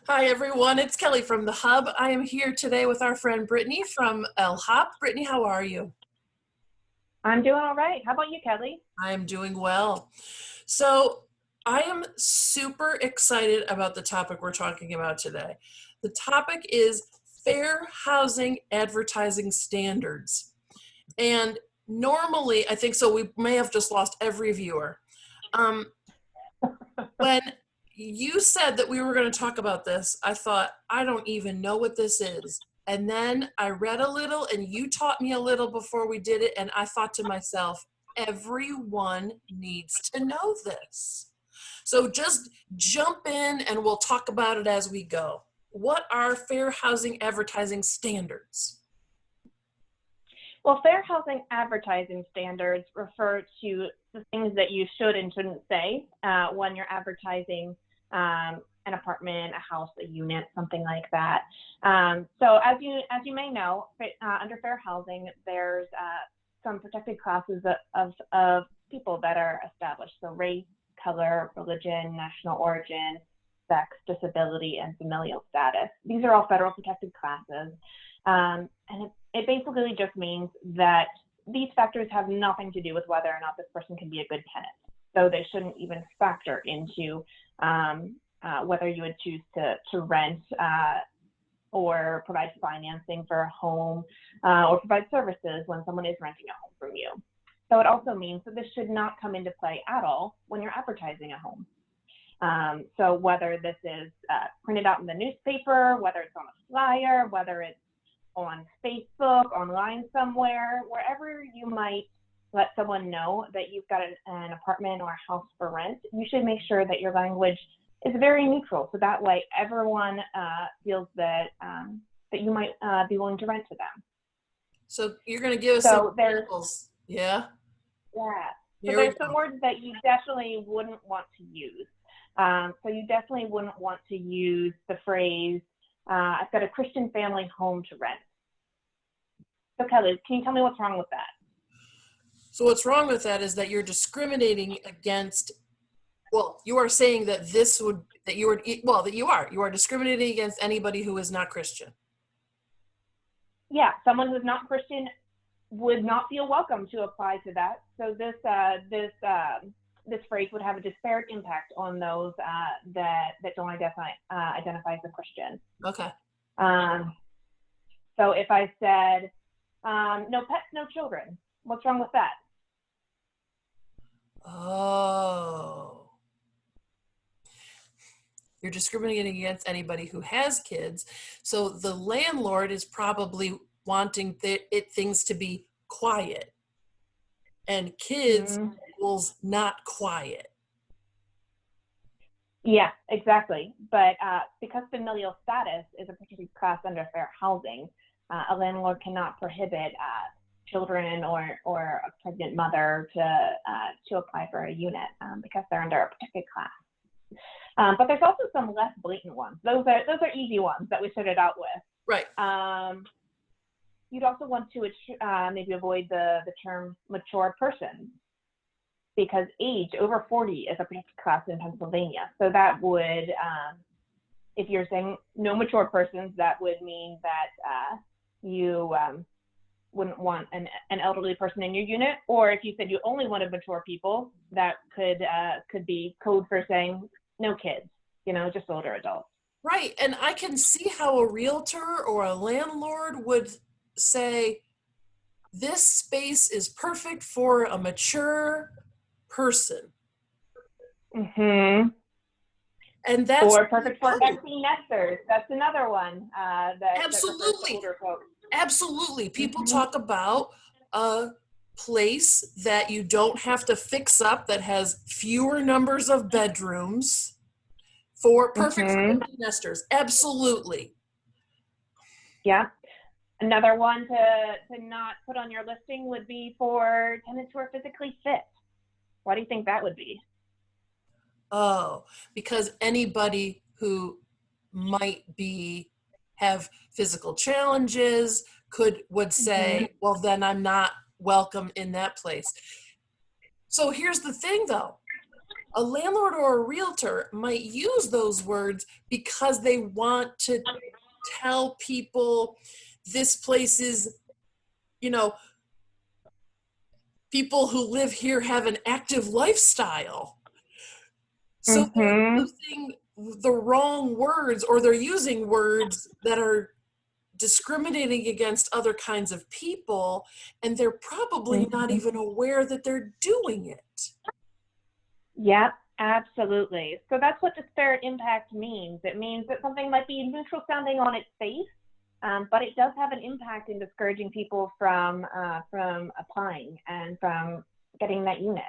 Hi everyone, it's Kelly from The Hub. I am here today with our friend Brittany from El Hop. Brittany, how are you? I'm doing all right. How about you, Kelly? I am doing well. So I am super excited about the topic we're talking about today. The topic is fair housing advertising standards. And normally, I think so, we may have just lost every viewer. Um, when you said that we were going to talk about this, I thought, I don't even know what this is. And then I read a little and you taught me a little before we did it. And I thought to myself, everyone needs to know this. So just jump in and we'll talk about it as we go. What are fair housing advertising standards? Well, fair housing advertising standards refer to the things that you should and shouldn't say when you're advertising an apartment, a house, a unit, something like that. So as you may know, under fair housing, there's some protected classes of people that are established. So race, color, religion, national origin, sex, disability, and familial status. These are all federal protected classes. And it basically just means that these factors have nothing to do with whether or not this person can be a good tenant. So they shouldn't even factor into whether you would choose to rent or provide financing for a home or provide services when someone is renting a home from you. So it also means that this should not come into play at all when you're advertising a home. So whether this is printed out in the newspaper, whether it's on a flyer, whether it's on Facebook, online somewhere, wherever you might let someone know that you've got an apartment or a house for rent, you should make sure that your language is very neutral. So that way everyone feels that that you might be willing to rent to them. So you're going to give us some examples. Yeah? Yeah. So Here we there's go. some words that you definitely wouldn't want to use. So you definitely wouldn't want to use the phrase, I've got a Christian family home to rent. So Kelly, can you tell me what's wrong with that? So what's wrong with that is that you're discriminating against, well, you are saying that you are discriminating against anybody who is not Christian. Yeah, someone who's not Christian would not feel welcome to apply to that. So this phrase would have a disparate impact on those that don't identify as a Christian. Okay. So if I said, no pets, no children, what's wrong with that? Oh. You're discriminating against anybody who has kids. So the landlord is probably wanting things to be quiet. And kids equals not quiet. Yeah, exactly. But because familial status is a protected class under fair housing, a landlord cannot prohibit children or a pregnant mother to apply for a unit because they're under a protected class. But there's also some less blatant ones. Those are easy ones that we started out with. Right. You'd also want to maybe avoid the term mature person, because age over 40 is a protected class in Pennsylvania. So that would, if you're saying no mature persons, that would mean that you wouldn't want an elderly person in your unit. Or if you said you only wanted mature people, that could be code for saying no kids, just older adults. Right. And I can see how a realtor or a landlord would say, this space is perfect for a mature person. Mm-hmm. And that's or perfect for empty nesters. That's another one that absolutely. That older folks. Absolutely. People talk about a place that you don't have to fix up, that has fewer numbers of bedrooms, for perfect for empty nesters. Absolutely. Yeah. Another one to not put on your listing would be for tenants who are physically fit. Why do you think that would be? Oh, because anybody who might have physical challenges would say, well, then I'm not welcome in that place. So here's the thing though. A landlord or a realtor might use those words because they want to tell people this place is, you know, people who live here have an active lifestyle. So they're Mm-hmm. using the wrong words, or they're using words that are discriminating against other kinds of people, and they're probably not Mm-hmm. even aware that they're doing it. Yep, absolutely. So that's what disparate impact means. It means that something might be neutral sounding on its face, but it does have an impact in discouraging people from applying and from getting that unit,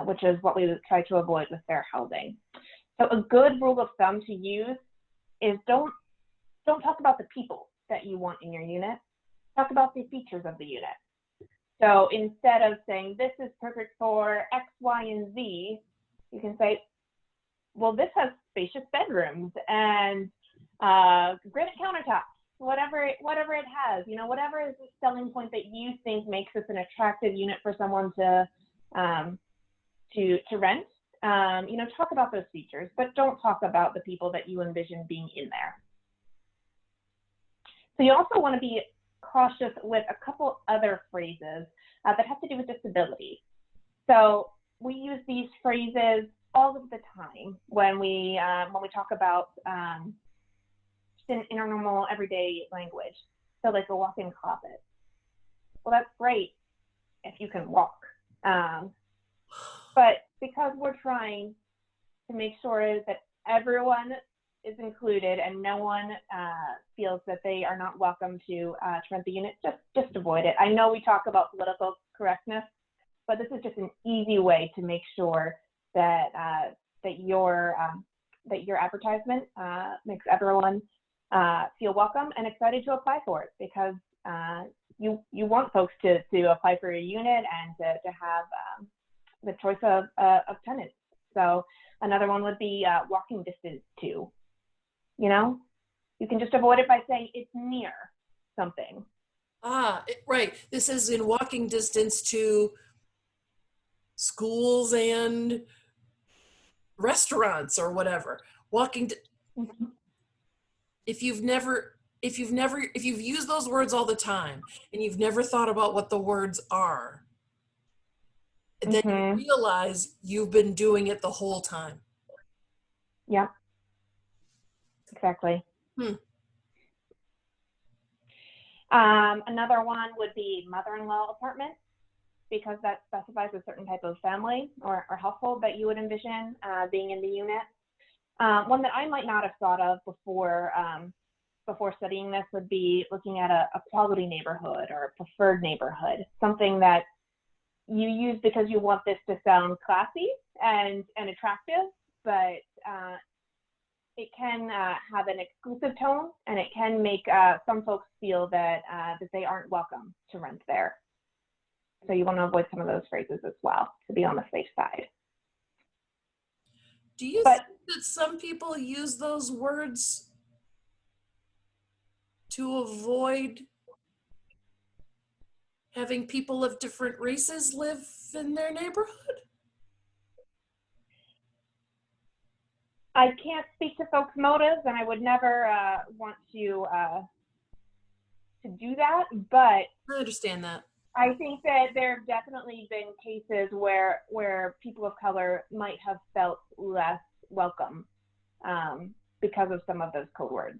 which is what we try to avoid with fair housing. So a good rule of thumb to use is don't talk about the people that you want in your unit. Talk about the features of the unit. So instead of saying this is perfect for X, Y, and Z, you can say, well, this has spacious bedrooms and granite countertops, whatever it has, whatever is the selling point that you think makes this an attractive unit for someone to rent. Talk about those features, but don't talk about the people that you envision being in there. So you also want to be cautious with a couple other phrases that have to do with disability. So we use these phrases all of the time when we talk about in our normal everyday language. So like a walk-in closet. Well, that's great if you can walk, but because we're trying to make sure that everyone is included and no one feels that they are not welcome to rent the unit, just avoid it. I know we talk about political correctness, but this is just an easy way to make sure that your advertisement makes everyone feel welcome and excited to apply for it, because you want folks to apply for a unit and to have the choice of tenants. So another one would be walking distance to. You can just avoid it by saying it's near something. Right. This is in walking distance to schools and restaurants or whatever. Mm-hmm. If you've used those words all the time and you've never thought about what the words are, then you Mm-hmm. realize you've been doing it the whole time. Yeah, exactly. Another one would be mother-in-law apartment, because that specifies a certain type of family or household that you would envision being in the unit. One that I might not have thought of before studying this would be looking at a quality neighborhood or a preferred neighborhood, something that you use because you want this to sound classy and attractive, but it can have an exclusive tone, and it can make some folks feel that they aren't welcome to rent there. So you want to avoid some of those phrases as well to be on the safe side. Do you think that some people use those words to avoid having people of different races live in their neighborhood? I can't speak to folks' motives, and I would never want to do that, but I understand that. I think that there have definitely been cases where people of color might have felt less welcome because of some of those code words.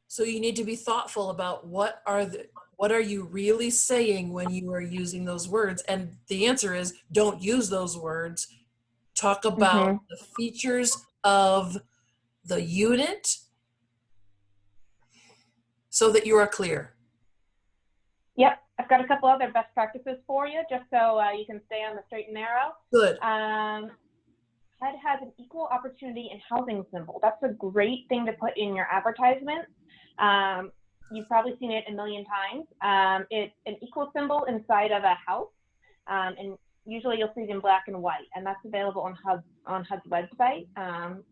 So you need to be thoughtful about what are you really saying when you are using those words? And the answer is don't use those words. Talk about the features of the unit so that you are clear. Yep, I've got a couple other best practices for you, just so you can stay on the straight and narrow. Good. HUD has an equal opportunity in housing symbol. That's a great thing to put in your advertisement. You've probably seen it a million times. It's an equal symbol inside of a house, and usually you'll see it in black and white, and that's available on HUD's website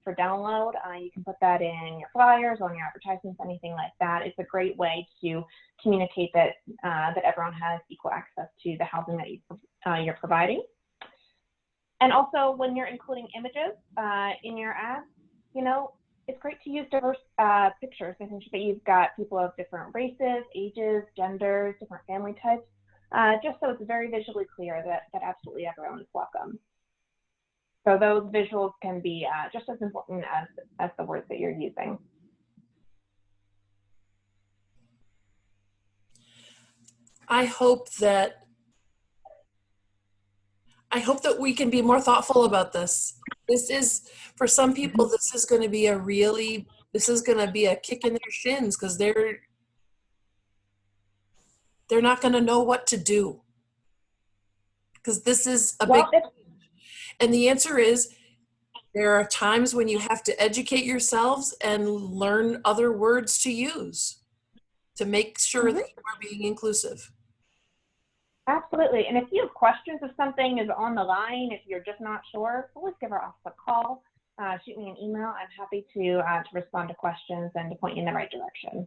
for download. You can put that in your flyers, on your advertisements, anything like that. It's a great way to communicate that that everyone has equal access to the housing that you're providing. And also, when you're including images in your ads, you know, it's great to use diverse pictures, making sure that you've got people of different races, ages, genders, different family types, just so it's very visually clear that absolutely everyone is welcome. So those visuals can be just as important as the words that you're using. I hope that we can be more thoughtful about this. This is, for some people, this is going to be a kick in their shins, because they're not going to know what to do, because this is a big, and the answer is, there are times when you have to educate yourselves and learn other words to use to make sure that you are being inclusive. Absolutely. And if you have questions, if something is on the line, if you're just not sure, always give our office a call, shoot me an email. I'm happy to respond to questions and to point you in the right direction.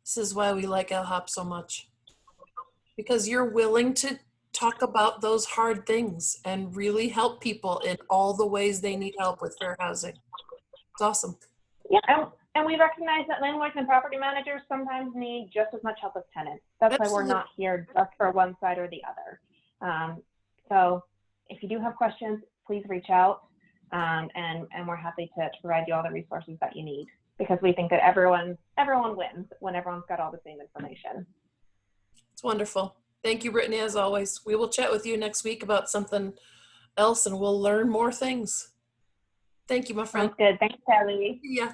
This is why we like LHOP so much, because you're willing to talk about those hard things and really help people in all the ways they need help with fair housing. It's awesome. Yeah, and we recognize that landlords and property managers sometimes need just as much help as tenants. That's Absolutely. Why we're not here just for one side or the other. So if you do have questions, please reach out, and we're happy to provide you all the resources that you need, because we think that everyone wins when everyone's got all the same information. It's wonderful. Thank you, Brittany, as always. We will chat with you next week about something else, and we'll learn more things. Thank you, my friend. Sounds good. Thanks, Kelly. Yeah.